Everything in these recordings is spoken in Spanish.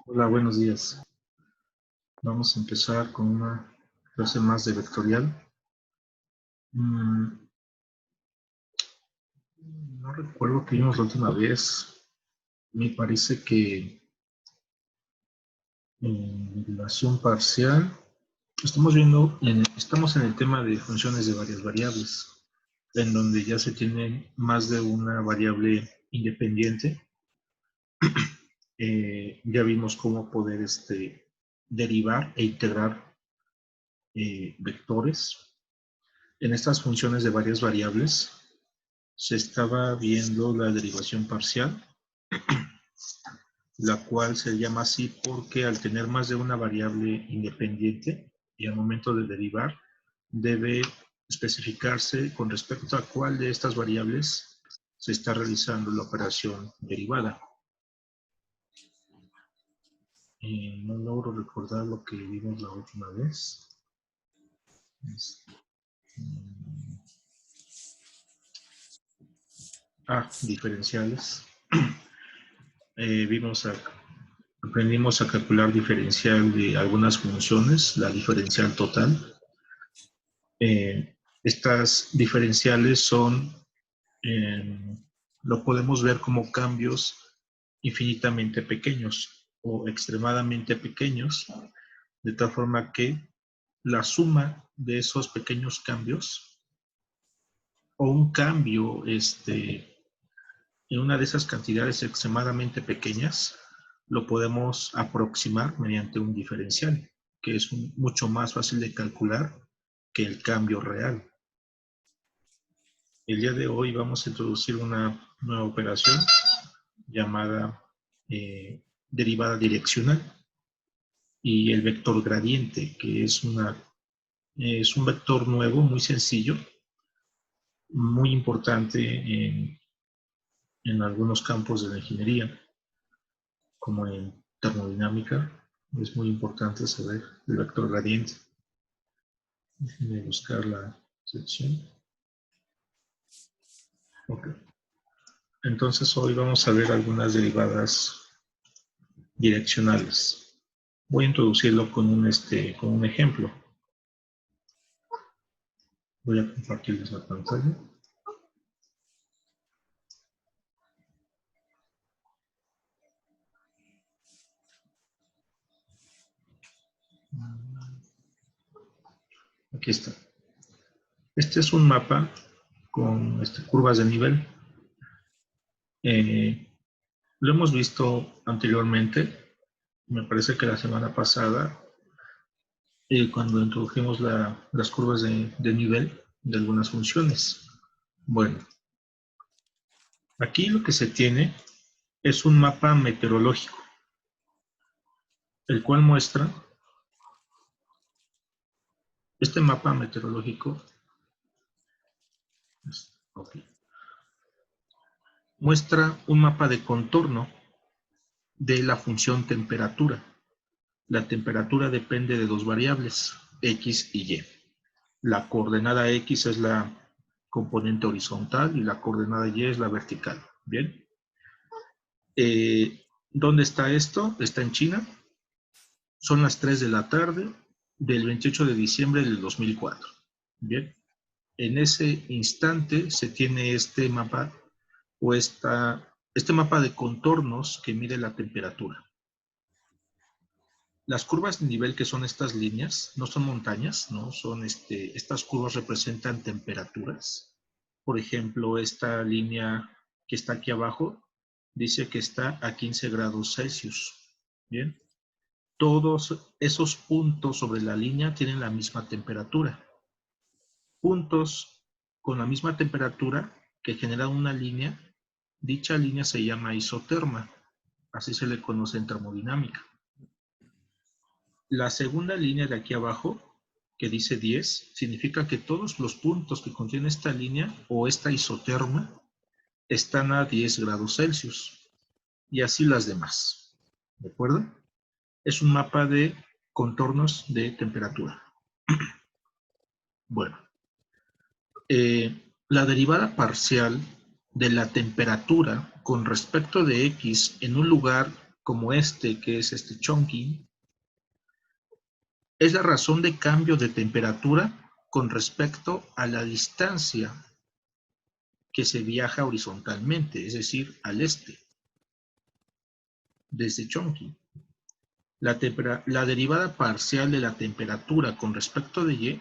Hola, buenos días. Vamos a empezar con una clase más de vectorial. No recuerdo que vimos la última vez. Me parece que en derivación parcial estamos en el tema de funciones de varias variables, en donde ya se tiene más de una variable independiente. Ya vimos cómo poder derivar e integrar vectores. En estas funciones de varias variables se estaba viendo la derivación parcial, la cual se llama así porque al tener más de una variable independiente y al momento de derivar debe especificarse con respecto a cuál de estas variables se está realizando la operación derivada. No logro recordar lo que vimos la última vez. Diferenciales. Aprendimos a calcular diferencial de algunas funciones, la diferencial total. Estas diferenciales lo podemos ver como cambios infinitamente pequeños o extremadamente pequeños, de tal forma que la suma de esos pequeños cambios o un cambio en una de esas cantidades extremadamente pequeñas lo podemos aproximar mediante un diferencial, que es mucho más fácil de calcular que el cambio real. El día de hoy vamos a introducir una nueva operación llamada derivada direccional y el vector gradiente, que es un vector nuevo, muy sencillo, muy importante en algunos campos de la ingeniería, como en termodinámica. Es muy importante saber el vector gradiente. Déjenme buscar la sección. Ok. Entonces hoy vamos a ver algunas derivadas direccionales. Voy a introducirlo con un ejemplo. Voy a compartirles la pantalla. Aquí está. Este es un mapa con curvas de nivel. Lo hemos visto anteriormente, me parece que la semana pasada, cuando introdujimos las curvas de nivel de algunas funciones. Bueno, aquí lo que se tiene es un mapa meteorológico, el cual muestra, este mapa meteorológico, muestra un mapa de contorno de la función temperatura. La temperatura depende de dos variables, X y Y. La coordenada X es la componente horizontal y la coordenada Y es la vertical. Bien. ¿Dónde está esto? Está en China. Son las 3 de la tarde del 28 de diciembre del 2004. Bien. En ese instante se tiene este mapa o este mapa de contornos que mide la temperatura. Las curvas de nivel, que son estas líneas, no son montañas, ¿no? Son estas curvas representan temperaturas. Por ejemplo, esta línea que está aquí abajo dice que está a 15 grados Celsius. Bien. Todos esos puntos sobre la línea tienen la misma temperatura. Puntos con la misma temperatura que generan una línea, dicha línea se llama isoterma. Así se le conoce en termodinámica. La segunda línea de aquí abajo, que dice 10, significa que todos los puntos que contiene esta línea o esta isoterma están a 10 grados Celsius. Y así las demás. ¿De acuerdo? Es un mapa de contornos de temperatura. Bueno. La derivada parcial de la temperatura con respecto de X en un lugar como este, que es este chunking, es la razón de cambio de temperatura con respecto a la distancia que se viaja horizontalmente, es decir, al este, desde chunking. La derivada parcial de la temperatura con respecto de y,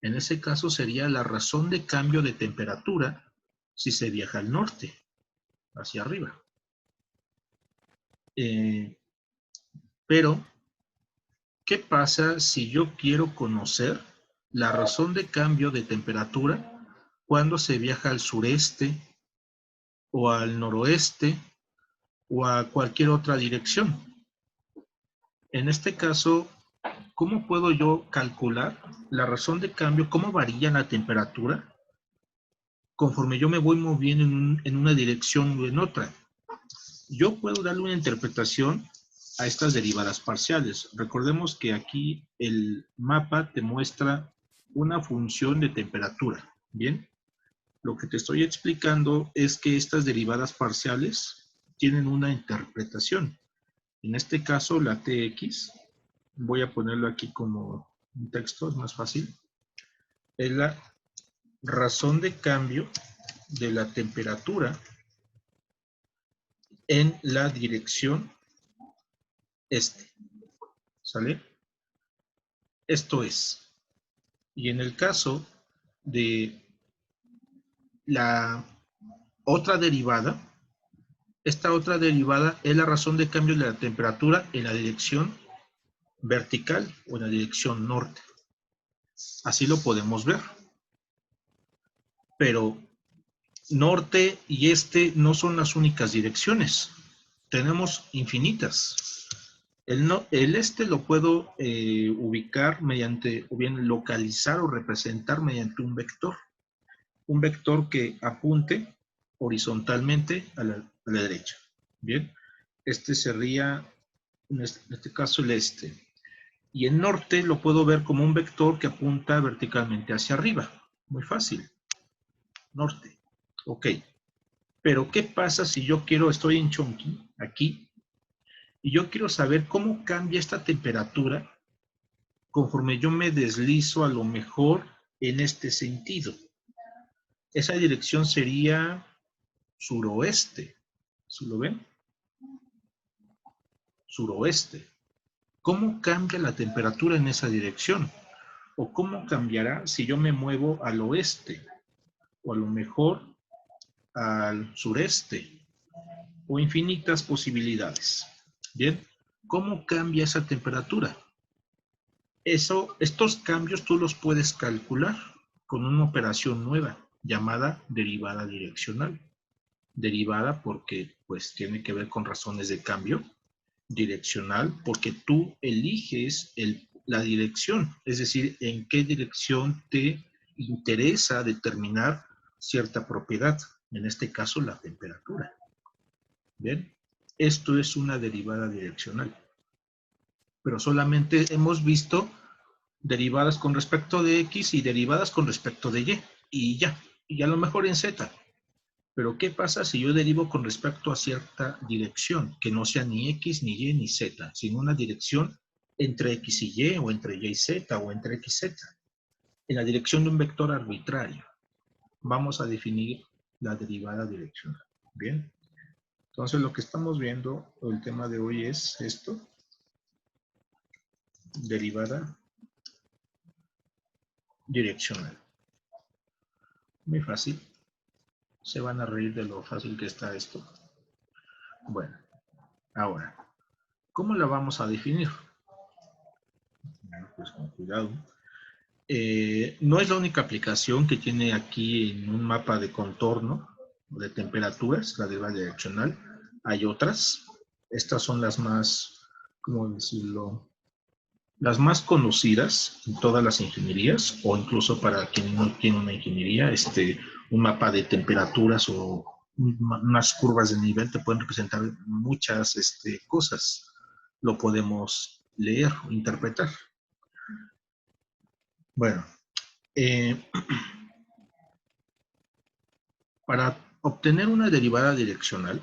en ese caso sería la razón de cambio de temperatura si se viaja al norte, hacia arriba. Pero, ¿qué pasa si yo quiero conocer la razón de cambio de temperatura cuando se viaja al sureste o al noroeste o a cualquier otra dirección? En este caso, ¿cómo puedo yo calcular la razón de cambio? ¿Cómo varía la temperatura conforme yo me voy moviendo en una dirección o en otra? Yo puedo darle una interpretación a estas derivadas parciales. Recordemos que aquí el mapa te muestra una función de temperatura. Bien, lo que te estoy explicando es que estas derivadas parciales tienen una interpretación. En este caso, la Tx, voy a ponerlo aquí como un texto, es más fácil, es la razón de cambio de la temperatura en la dirección este. ¿Sale? Esto es. Y en el caso de la otra derivada, esta otra derivada es la razón de cambio de la temperatura en la dirección vertical o en la dirección norte. Así lo podemos ver. Pero norte y este no son las únicas direcciones. Tenemos infinitas. El este lo puedo ubicar mediante, o bien localizar o representar mediante un vector. Un vector que apunte horizontalmente a la derecha. Bien, este sería, en este caso, el este. Y el norte lo puedo ver como un vector que apunta verticalmente hacia arriba. Muy fácil. Norte. Ok. Pero, ¿qué pasa si yo estoy en Chongqing, aquí, y yo quiero saber cómo cambia esta temperatura conforme yo me deslizo a lo mejor en este sentido? Esa dirección sería suroeste. ¿Sí lo ven? Suroeste. ¿Cómo cambia la temperatura en esa dirección? ¿O cómo cambiará si yo me muevo al oeste? O a lo mejor al sureste. O infinitas posibilidades. Bien, ¿cómo cambia esa temperatura? Estos cambios tú los puedes calcular con una operación nueva llamada derivada direccional. Derivada porque pues tiene que ver con razones de cambio. Direccional porque tú eliges la dirección, es decir, en qué dirección te interesa determinar cierta propiedad, en este caso la temperatura. Bien, esto es una derivada direccional, pero solamente hemos visto derivadas con respecto de X y derivadas con respecto de y a lo mejor en Z. Pero ¿qué pasa si yo derivo con respecto a cierta dirección, que no sea ni X, ni Y, ni Z, sino una dirección entre X y Y, o entre Y y Z, o entre X y Z? En la dirección de un vector arbitrario. Vamos a definir la derivada direccional. Bien. Entonces lo que estamos viendo, el tema de hoy es esto. Derivada direccional. Muy fácil. Se van a reír de lo fácil que está esto. Bueno, ahora, ¿cómo la vamos a definir? Bueno, pues con cuidado. No es la única aplicación que tiene aquí en un mapa de contorno de temperaturas, la derivada direccional. Hay otras. Estas son las más, ¿cómo decirlo? Las más conocidas en todas las ingenierías, o incluso para quien no tiene una ingeniería, un mapa de temperaturas o unas curvas de nivel te pueden representar muchas cosas. Lo podemos leer o interpretar. Bueno, para obtener una derivada direccional,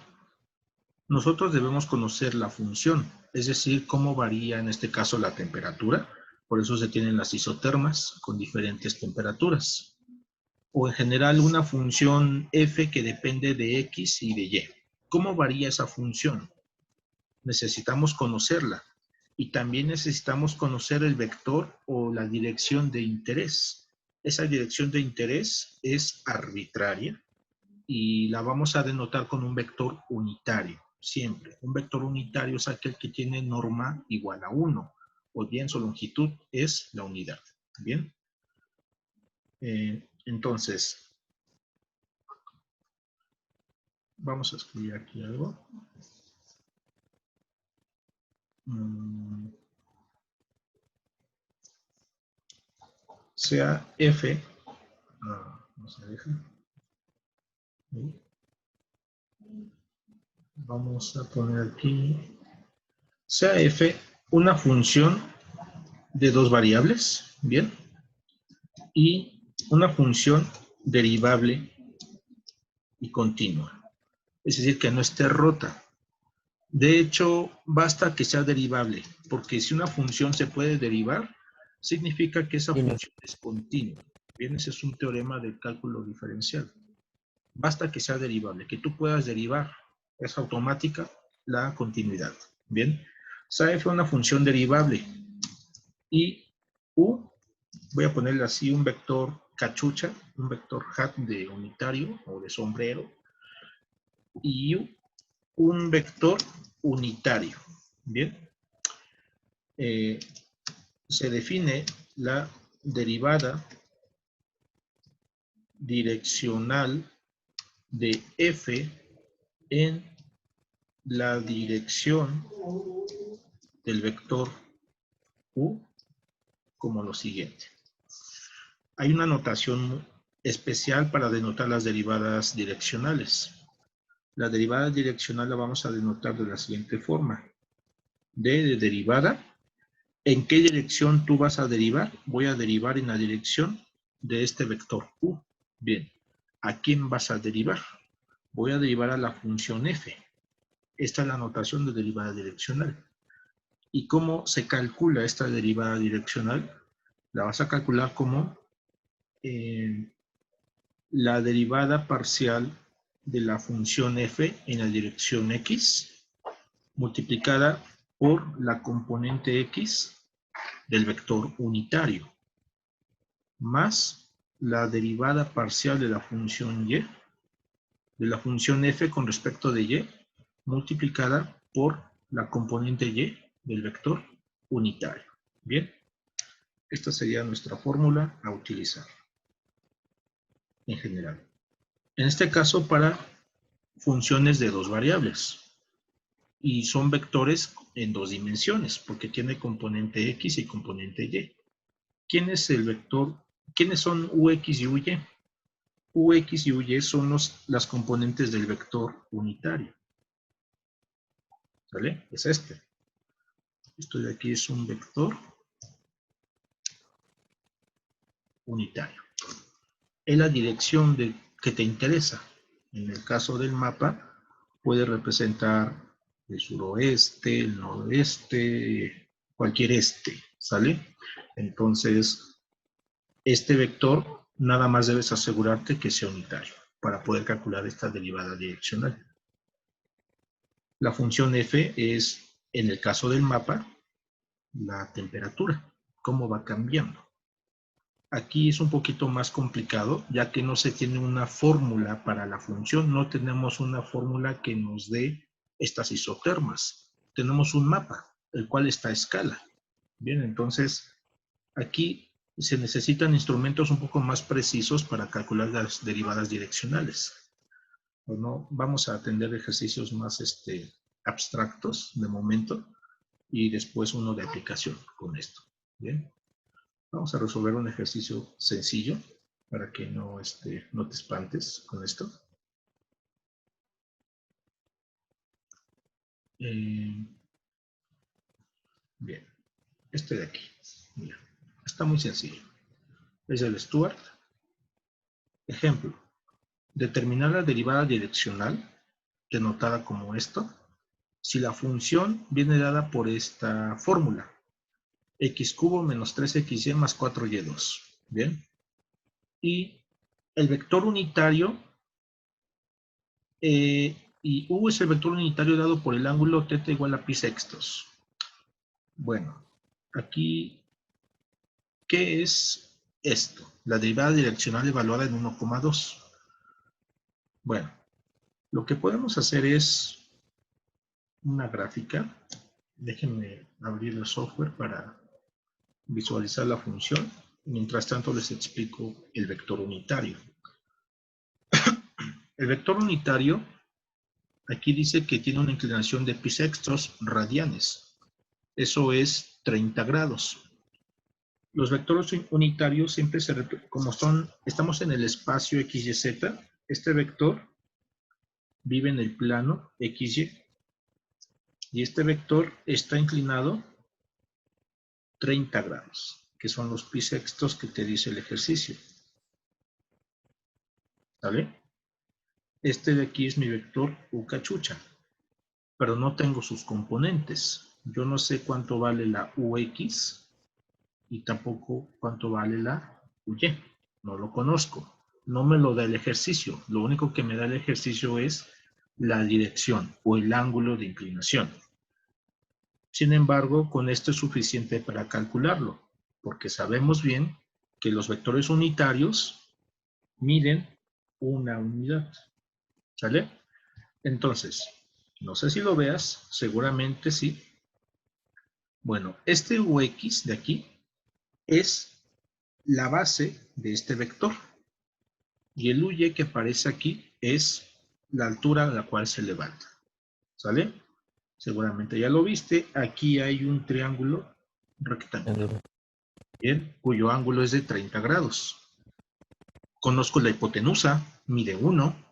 nosotros debemos conocer la función, es decir, cómo varía en este caso la temperatura. Por eso se tienen las isotermas con diferentes temperaturas. O en general una función f que depende de x y de y. ¿Cómo varía esa función? Necesitamos conocerla. Y también necesitamos conocer el vector o la dirección de interés. Esa dirección de interés es arbitraria y la vamos a denotar con un vector unitario, siempre. Un vector unitario es aquel que tiene norma igual a 1, o bien su longitud es la unidad. ¿Bien? Entonces, vamos a escribir aquí algo. Sea f, no se deja. Vamos a poner aquí, sea f una función de dos variables, ¿bien? Y una función derivable y continua. Es decir, que no esté rota. De hecho, basta que sea derivable, porque si una función se puede derivar, significa que esa función es continua. Bien, ese es un teorema del cálculo diferencial. Basta que sea derivable, que tú puedas derivar. Es automática la continuidad. Bien, sea f una función derivable y u, voy a ponerle así un vector cachucha, un vector hat de unitario o de sombrero, y u, un vector unitario. Bien, se define la derivada direccional de f en la dirección del vector u como lo siguiente. Hay una notación especial para denotar las derivadas direccionales. La derivada direccional la vamos a denotar de la siguiente forma. D de derivada. ¿En qué dirección tú vas a derivar? Voy a derivar en la dirección de este vector u. Bien, ¿a quién vas a derivar? Voy a derivar a la función f. Esta es la notación de derivada direccional. ¿Y cómo se calcula esta derivada direccional? La vas a calcular como la derivada parcial de la función f en la dirección x multiplicada por la componente x del vector unitario más la derivada parcial de la función y, de la función f con respecto de y, multiplicada por la componente y del vector unitario. Bien, esta sería nuestra fórmula a utilizar en general. En este caso para funciones de dos variables. Y son vectores en dos dimensiones, porque tiene componente x y componente y. ¿Quién es el vector? ¿Quiénes son ux y uy? Ux y uy son las componentes del vector unitario. ¿Vale? Es este. Esto de aquí es un vector unitario. Es la dirección que te interesa. En el caso del mapa, puede representar el suroeste, el noroeste, cualquier este, ¿sale? Entonces, este vector, nada más debes asegurarte que sea unitario para poder calcular esta derivada direccional. La función f es, en el caso del mapa, la temperatura, cómo va cambiando. Aquí es un poquito más complicado, ya que no se tiene una fórmula para la función, no tenemos una fórmula que nos dé estas isotermas. Tenemos un mapa, el cual está a escala. Bien, entonces, aquí se necesitan instrumentos un poco más precisos para calcular las derivadas direccionales. Bueno, vamos a atender ejercicios más abstractos de momento y después uno de aplicación con esto. Bien. Vamos a resolver un ejercicio sencillo para que no te espantes con esto. Bien, este de aquí. Mira, está muy sencillo. Es el Stuart. Ejemplo, determinar la derivada direccional, denotada como esto, si la función viene dada por esta fórmula, x cubo menos 3xy más 4y2. Bien. Y el vector unitario, y u es el vector unitario dado por el ángulo θ igual a pi sextos. Bueno, aquí, ¿qué es esto? La derivada direccional evaluada en 1,2. Bueno, lo que podemos hacer es una gráfica. Déjenme abrir el software para visualizar la función. Mientras tanto les explico el vector unitario. El vector unitario, aquí dice que tiene una inclinación de pi sextos radianes. Eso es 30 grados. Los vectores unitarios siempre como estamos en el espacio x, y, z, este vector vive en el plano x, y este vector está inclinado 30 grados, que son los pi sextos que te dice el ejercicio. ¿Vale? Este de aquí es mi vector u cachucha, pero no tengo sus componentes. Yo no sé cuánto vale la ux y tampoco cuánto vale la uy. No lo conozco. No me lo da el ejercicio. Lo único que me da el ejercicio es la dirección o el ángulo de inclinación. Sin embargo, con esto es suficiente para calcularlo, porque sabemos bien que los vectores unitarios miden una unidad. ¿Sale? Entonces, no sé si lo veas, seguramente sí. Bueno, este ux de aquí es la base de este vector. Y el uy que aparece aquí es la altura a la cual se levanta. ¿Sale? Seguramente ya lo viste. Aquí hay un triángulo rectangular. Bien, cuyo ángulo es de 30 grados. Conozco la hipotenusa, mide 1.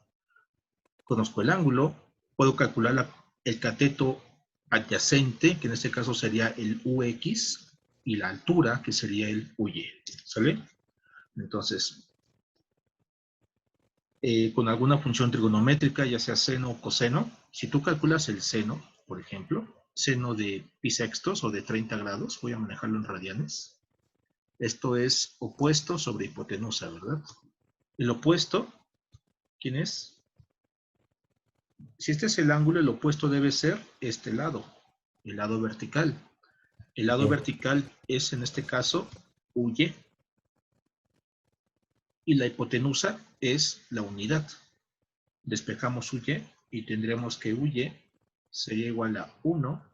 Conozco el ángulo. Puedo calcular el cateto adyacente, que en este caso sería el ux, y la altura, que sería el uy. ¿Sale? Entonces, con alguna función trigonométrica, ya sea seno o coseno, si tú calculas el seno, por ejemplo, seno de pi sextos o de 30 grados, voy a manejarlo en radianes. Esto es opuesto sobre hipotenusa, ¿verdad? El opuesto, ¿quién es? Si este es el ángulo, el opuesto debe ser este lado, el lado vertical. El lado vertical es, en este caso, uy. Y la hipotenusa es la unidad. Despejamos uy y tendremos que uy sería igual a 1,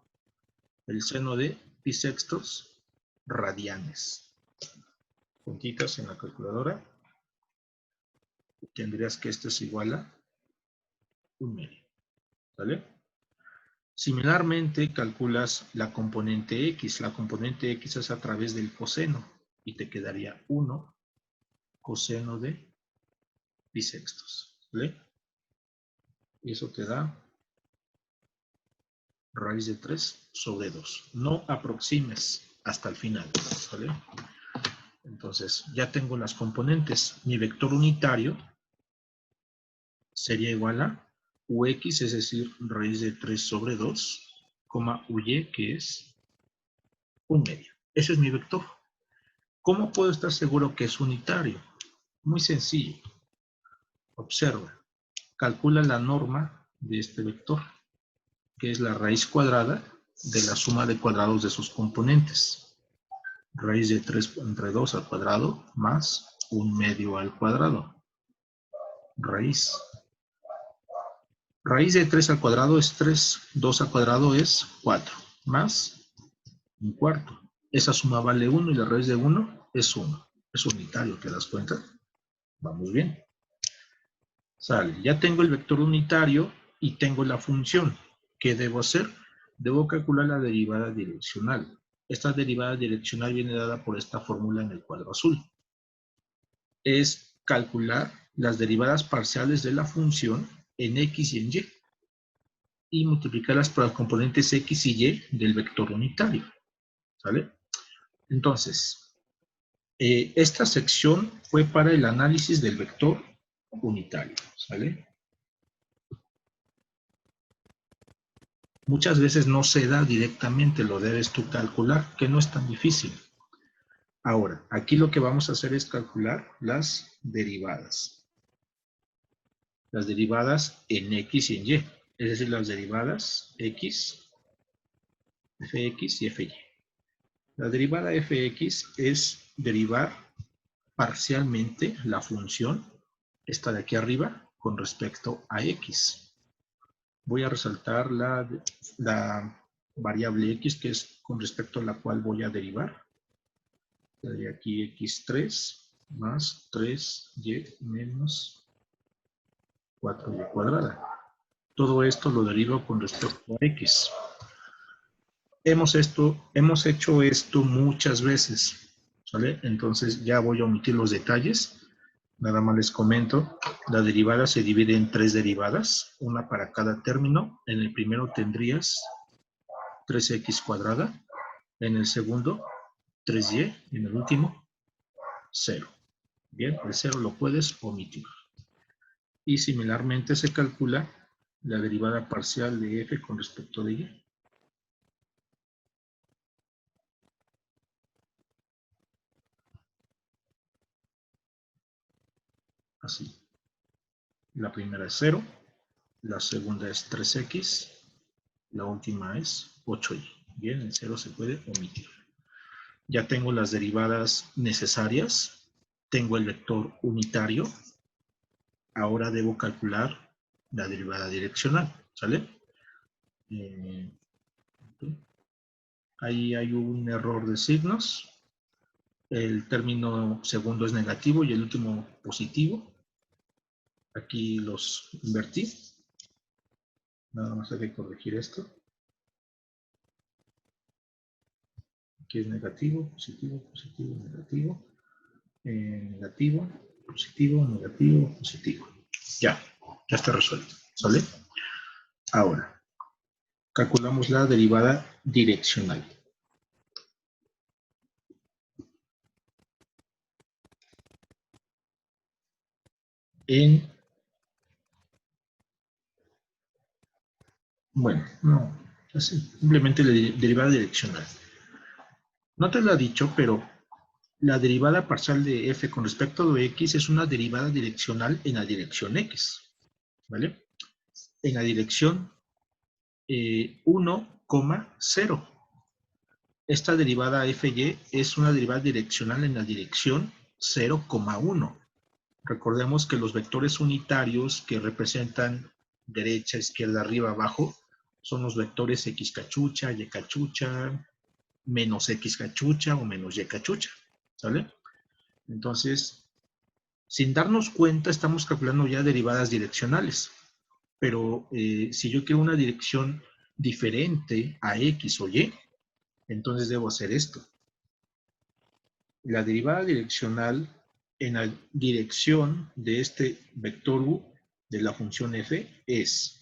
el seno de pi sextos radianes. Puntitas en la calculadora. Tendrías que esto es igual a 1/2. ¿Vale? Similarmente, calculas la componente x. La componente x es a través del coseno. Y te quedaría 1 coseno de pi sextos. ¿Vale? Y eso te da raíz de 3 sobre 2. No aproximes hasta el final. ¿Vale? Entonces, ya tengo las componentes. Mi vector unitario sería igual a ux, es decir, raíz de 3 sobre 2, uy, que es 1/2. Ese es mi vector. ¿Cómo puedo estar seguro que es unitario? Muy sencillo. Observa. Calcula la norma de este vector, que es la raíz cuadrada de la suma de cuadrados de sus componentes. Raíz de 3 entre 2 al cuadrado más 1/2 al cuadrado. Raíz. Raíz de 3 al cuadrado es 3, 2 al cuadrado es 4, más 1/4. Esa suma vale 1 y la raíz de 1 es 1. Es unitario, ¿te das cuenta? Vamos bien. Sale, ya tengo el vector unitario y tengo la función. ¿Qué debo hacer? Debo calcular la derivada direccional. Esta derivada direccional viene dada por esta fórmula en el cuadro azul. Es calcular las derivadas parciales de la función en x y en y, y multiplicarlas por las componentes x y y del vector unitario. ¿Sale? Entonces, esta sección fue para el análisis del vector unitario. ¿Sale? Muchas veces no se da directamente, lo debes tú calcular, que no es tan difícil. Ahora, aquí lo que vamos a hacer es calcular las derivadas. Las derivadas en X y en Y. Es decir, las derivadas X, Fx y Fy. La derivada Fx es derivar parcialmente la función, esta de aquí arriba, con respecto a X. Voy a resaltar la variable X, que es con respecto a la cual voy a derivar. Quedaría aquí X3 más 3Y menos 4Y cuadrada. Todo esto lo derivo con respecto a X. Hemos hecho esto muchas veces, ¿vale? Entonces ya voy a omitir los detalles. Nada más les comento. La derivada se divide en 3 derivadas, una para cada término. En el primero tendrías 3x cuadrada, en el segundo 3y, y en el último 0. Bien, el 0 lo puedes omitir. Y similarmente se calcula la derivada parcial de f con respecto de y. Así. La primera es 0, la segunda es 3x, la última es 8y. Bien, el 0 se puede omitir. Ya tengo las derivadas necesarias, tengo el vector unitario, ahora debo calcular la derivada direccional, ¿sale? Ahí hay un error de signos, el término segundo es negativo y el último positivo. Aquí los invertí, nada más hay que corregir esto. Aquí es negativo, positivo, positivo, negativo, negativo, positivo, negativo, positivo. Ya está resuelto, ¿sale? Ahora, calculamos la derivada direccional. Bueno, no, así, simplemente la derivada direccional. No te lo he dicho, pero la derivada parcial de f con respecto a x es una derivada direccional en la dirección x, ¿vale? En la dirección 1,0. Esta derivada fy es una derivada direccional en la dirección 0,1. Recordemos que los vectores unitarios que representan derecha, izquierda, arriba, abajo, son los vectores x cachucha, y cachucha, menos x cachucha o menos y cachucha, ¿sale? Entonces, sin darnos cuenta, estamos calculando ya derivadas direccionales. Pero si yo quiero una dirección diferente a x o y, entonces debo hacer esto. La derivada direccional en la dirección de este vector u de la función f es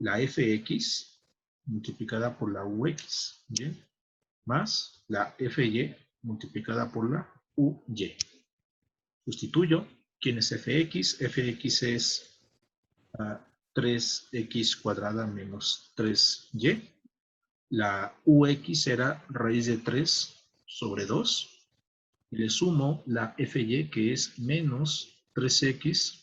la fx multiplicada por la ux, ¿bien? Más la fy multiplicada por la uy. Sustituyo. ¿Quién es fx? Fx es 3x cuadrada menos 3y. La ux será raíz de 3 sobre 2. Y le sumo la fy, que es menos 3x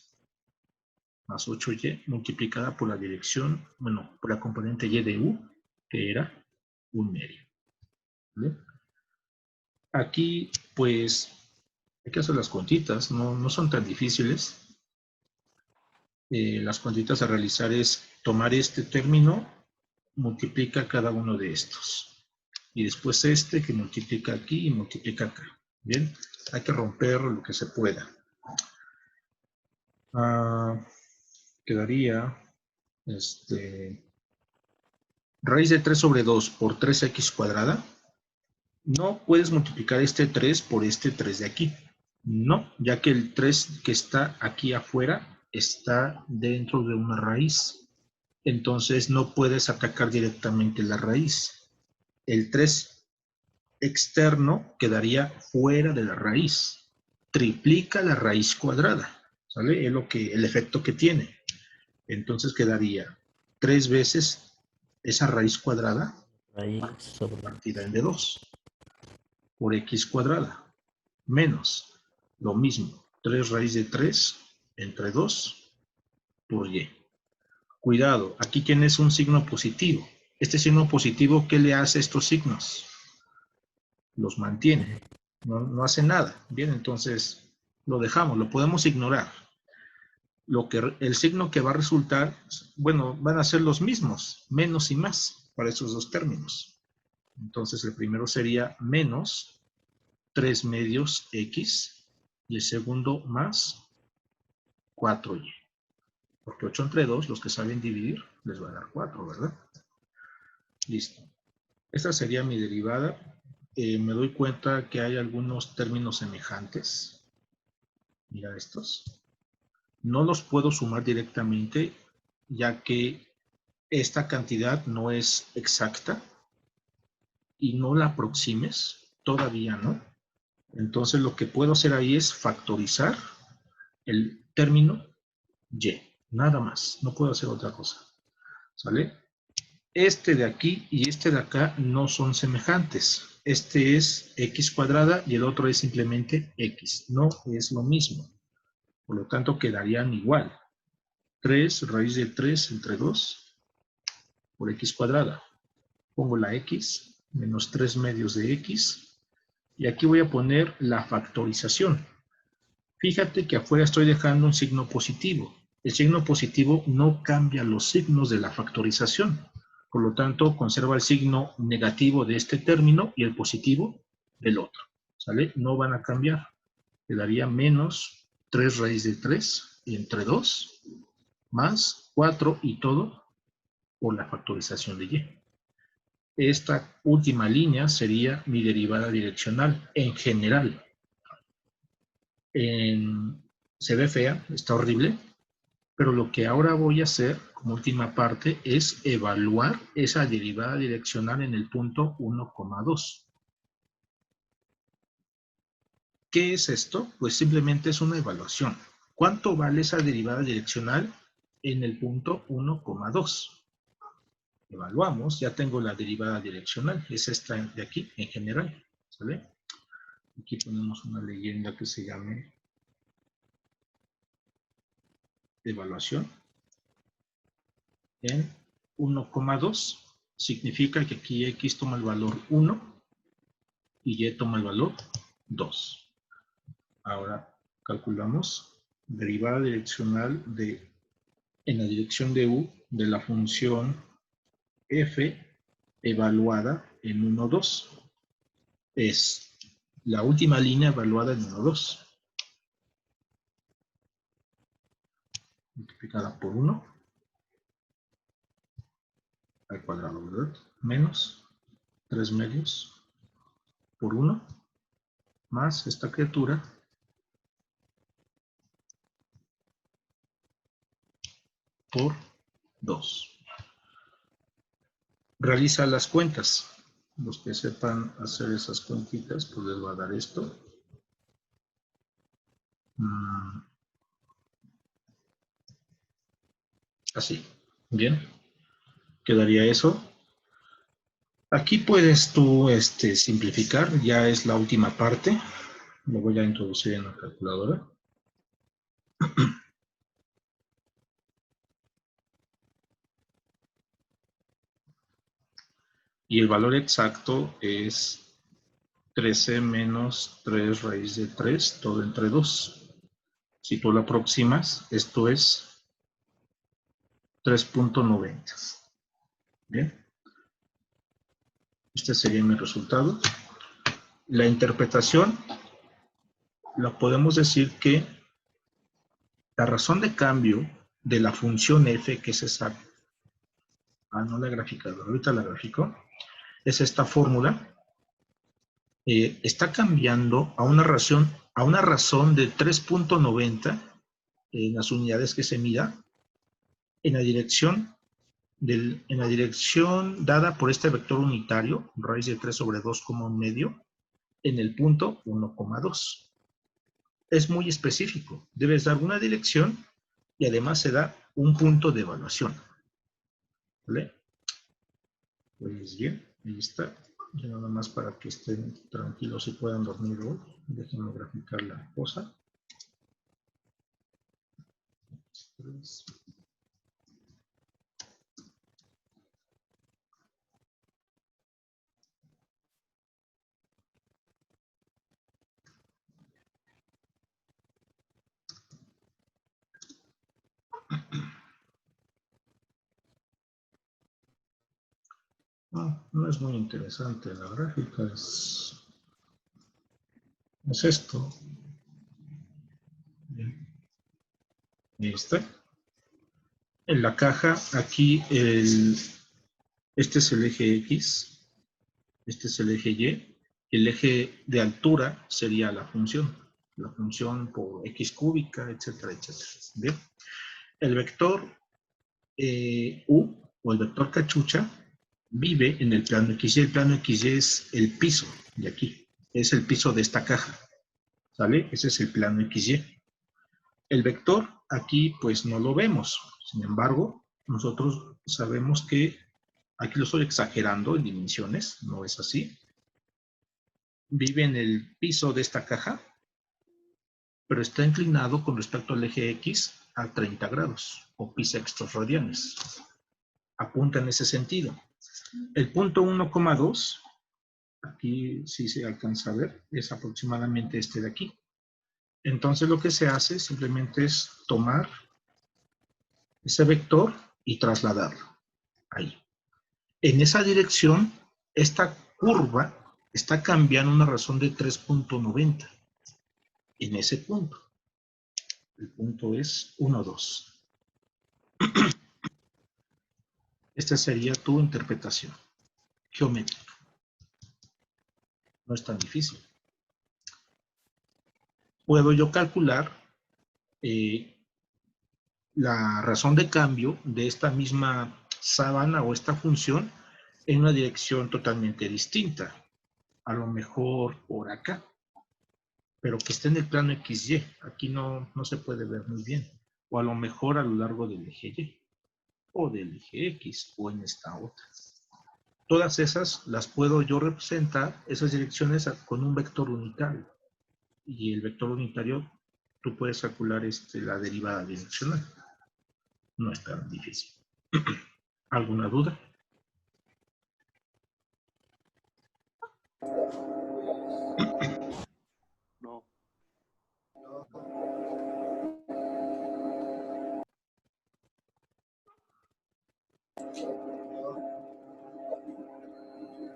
más 8y multiplicada por la dirección, bueno, por la componente y de u, que era 1/2. ¿Vale? Aquí, pues, hay que hacer las cuentitas, no son tan difíciles. Las cuentitas a realizar es tomar este término, multiplica cada uno de estos. Y después este que multiplica aquí y multiplica acá. Bien, hay que romper lo que se pueda. Quedaría raíz de 3 sobre 2 por 3x cuadrada. No puedes multiplicar este 3 por este 3 de aquí. No, ya que el 3 que está aquí afuera está dentro de una raíz. Entonces no puedes atacar directamente la raíz. El 3 externo quedaría fuera de la raíz. Triplica la raíz cuadrada, ¿sale? Es el efecto que tiene. Entonces quedaría 3 veces esa raíz cuadrada Raíz sobre partida en de 2 por x cuadrada menos lo mismo, 3 raíz de 3 entre 2 por y. Cuidado, aquí tienes un signo positivo. Este signo positivo, ¿qué le hace a estos signos? Los mantiene, no hace nada. Bien, entonces lo dejamos, lo podemos ignorar. El signo que va a resultar, bueno, van a ser los mismos, menos y más, para esos dos términos. Entonces el primero sería menos 3 medios x y el segundo más 4y. Porque 8 entre 2, los que saben dividir, les va a dar 4, ¿verdad? Listo. Esta sería mi derivada. Me doy cuenta que hay algunos términos semejantes. Mira estos. No los puedo sumar directamente, ya que esta cantidad no es exacta y no la aproximes, todavía no. Entonces lo que puedo hacer ahí es factorizar el término y, nada más, no puedo hacer otra cosa, ¿sale? Este de aquí y este de acá no son semejantes. Este es x cuadrada y el otro es simplemente x, no es lo mismo. Por lo tanto quedarían igual. 3 raíz de 3 entre 2 por x cuadrada. Pongo la x menos 3 medios de x y aquí voy a poner la factorización. Fíjate que afuera estoy dejando un signo positivo. El signo positivo no cambia los signos de la factorización. Por lo tanto, conserva el signo negativo de este término y el positivo del otro. ¿Sale? No van a cambiar. Quedaría menos 3 raíz de 3 entre 2 más 4 y todo por la factorización de y. Esta última línea sería mi derivada direccional en general. Se ve fea, está horrible, pero lo que ahora voy a hacer como última parte es evaluar esa derivada direccional en el punto 1,2. ¿Qué es esto? Pues simplemente es una evaluación. ¿Cuánto vale esa derivada direccional en el punto 1,2? Evaluamos, ya tengo la derivada direccional, es esta de aquí en general, ¿sale? Aquí ponemos una leyenda que se llame evaluación en 1,2. Significa que aquí x toma el valor 1 y y toma el valor 2. Ahora calculamos derivada direccional en la dirección de u de la función f evaluada en 1,2. Es la última línea evaluada en 1,2. Multiplicada por 1 al cuadrado, ¿verdad? Menos 3 medios por 1 más esta criatura por 2. Realiza las cuentas. Los que sepan hacer esas cuentitas, pues les va a dar esto. Así. Bien. Quedaría eso. Aquí puedes tú simplificar. Ya es la última parte. Lo voy a introducir en la calculadora. Y el valor exacto es 13 menos 3 raíz de 3, todo entre 2. Si tú lo aproximas, esto es 3.90. Bien. Este sería mi resultado. La interpretación, la podemos decir que la razón de cambio de la función f, que es esa, no la he graficado, ahorita la grafico, es esta fórmula, está cambiando a una razón de 3.90 en las unidades que se mida en la dirección dada por este vector unitario, raíz de 3 sobre 2 como un medio, en el punto 1,2. Es muy específico. Debes dar una dirección y además se da un punto de evaluación. ¿Vale? Pues bien, ahí está. Ya nada más para que estén tranquilos y puedan dormir hoy. Déjenme graficar la cosa. No, no es muy interesante la gráfica, es esto. Bien. Ahí está. En la caja, aquí, este es el eje X, este es el eje Y, y el eje de altura sería la función por X cúbica, etcétera, etcétera. Bien. El vector U, o el vector cachucha, vive en el plano XY. El plano XY es el piso de aquí, es el piso de esta caja, ¿sale? Ese es el plano XY. El vector aquí pues no lo vemos, sin embargo, nosotros sabemos que, aquí lo estoy exagerando en dimensiones, no es así, vive en el piso de esta caja, pero está inclinado con respecto al eje X a 30 grados, o pi sextos radianes. Apunta en ese sentido. El punto 1,2, aquí sí se alcanza a ver, es aproximadamente este de aquí. Entonces lo que se hace simplemente es tomar ese vector y trasladarlo ahí. En esa dirección, esta curva está cambiando una razón de 3.90 en ese punto. El punto es 1, 2. Esta sería tu interpretación geométrica. No es tan difícil. Puedo yo calcular la razón de cambio de esta misma sábana o esta función en una dirección totalmente distinta. A lo mejor por acá, pero que esté en el plano XY. Aquí no se puede ver muy bien. O a lo mejor a lo largo del eje Y, o del eje X, o en esta otra. Todas esas las puedo yo representar, esas direcciones, con un vector unitario. Y el vector unitario, tú puedes calcular la derivada direccional. No es tan difícil. ¿Alguna duda? No.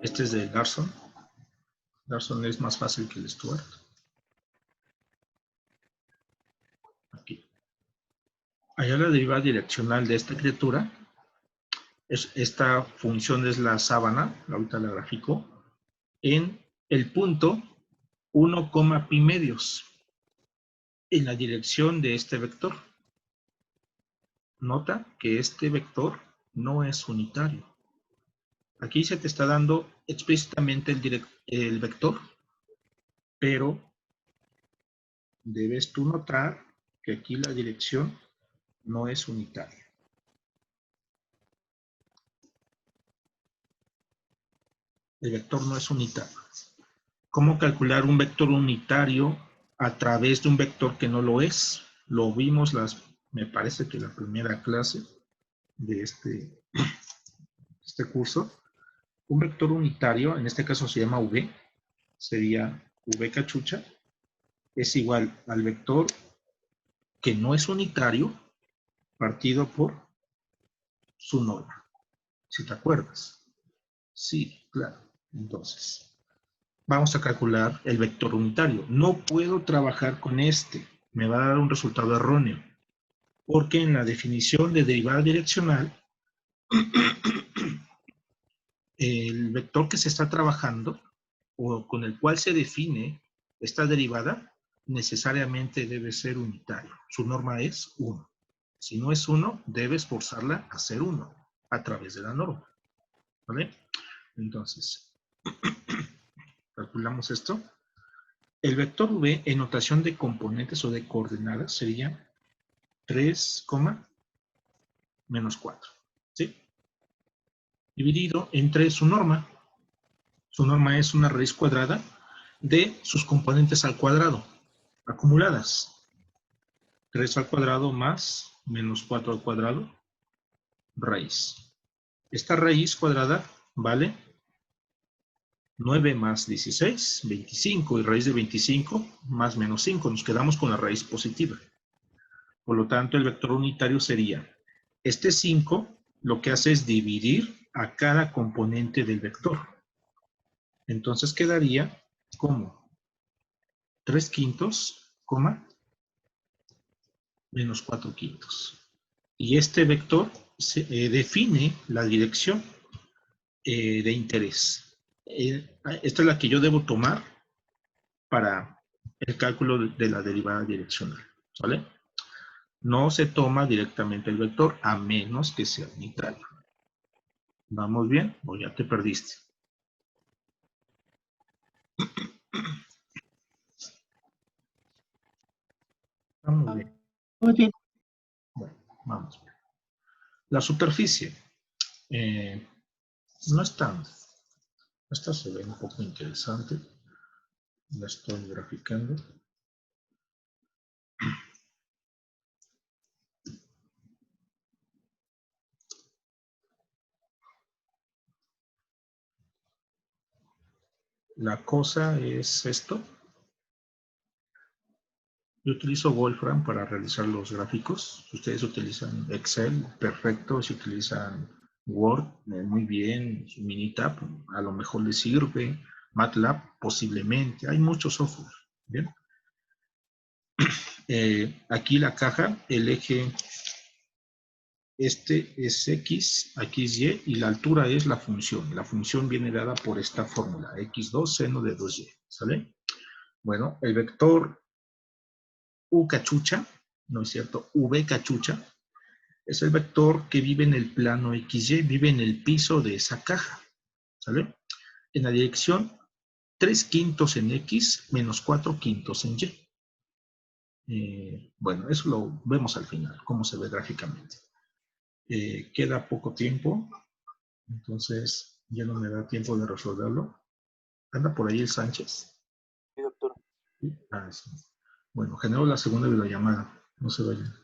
Este es de Larson. Larson es más fácil que el Stuart. Aquí. Allá la derivada direccional de esta criatura, esta función es la sábana, ahorita la grafico, en el punto 1, pi medios, en la dirección de este vector. Nota que este vector no es unitario. Aquí se te está dando explícitamente el vector, pero debes tú notar que aquí la dirección no es unitaria. El vector no es unitario. ¿Cómo calcular un vector unitario a través de un vector que no lo es? Lo vimos, me parece que la primera clase de este curso. Un vector unitario, en este caso se llama V, sería V cachucha, es igual al vector que no es unitario partido por su norma. Si te acuerdas. Sí, claro. Entonces, vamos a calcular el vector unitario. No puedo trabajar con este. Me va a dar un resultado erróneo. Porque en la definición de derivada direccional, el vector que se está trabajando o con el cual se define esta derivada necesariamente debe ser unitario. Su norma es 1. Si no es 1, debes forzarla a ser 1 a través de la norma. ¿Vale? Entonces, calculamos esto. El vector V en notación de componentes o de coordenadas sería 3, menos 4. ¿Sí? dividido entre su norma. Su norma es una raíz cuadrada de sus componentes al cuadrado, acumuladas. 3 al cuadrado más menos 4 al cuadrado, raíz. Esta raíz cuadrada vale 9 más 16, 25, y raíz de 25 más menos 5. Nos quedamos con la raíz positiva. Por lo tanto, el vector unitario sería, este 5 lo que hace es dividir a cada componente del vector. Entonces quedaría como 3 quintos, menos 4 quintos. Y este vector define la dirección de interés. Esta es la que yo debo tomar para el cálculo de la derivada direccional. ¿Vale? No se toma directamente el vector a menos que sea unitario. ¿Vamos bien? ¿O ya te perdiste? Vamos bien. Muy bien. Bueno, vamos bien. La superficie. No es tan... Esta se ve un poco interesante. La estoy graficando. La cosa es esto. Yo utilizo Wolfram para realizar los gráficos. Si ustedes utilizan Excel, perfecto. Si utilizan Word, muy bien. Minitab, a lo mejor les sirve. MATLAB, posiblemente. Hay muchos software. ¿Bien? Aquí la caja, el eje, este es X, aquí es Y, y la altura es la función. La función viene dada por esta fórmula, X2 seno de 2Y. ¿Sale? Bueno, el vector U cachucha, no es cierto, V cachucha, es el vector que vive en el plano XY, vive en el piso de esa caja. ¿Sale? En la dirección 3 quintos en X menos 4 quintos en Y. Bueno, eso lo vemos al final, cómo se ve gráficamente. Queda poco tiempo, entonces ya no me da tiempo de resolverlo. ¿Anda por ahí el Sánchez? Sí, doctor. ¿Sí? Ah, sí. Bueno, genero la segunda videollamada. No se vayan.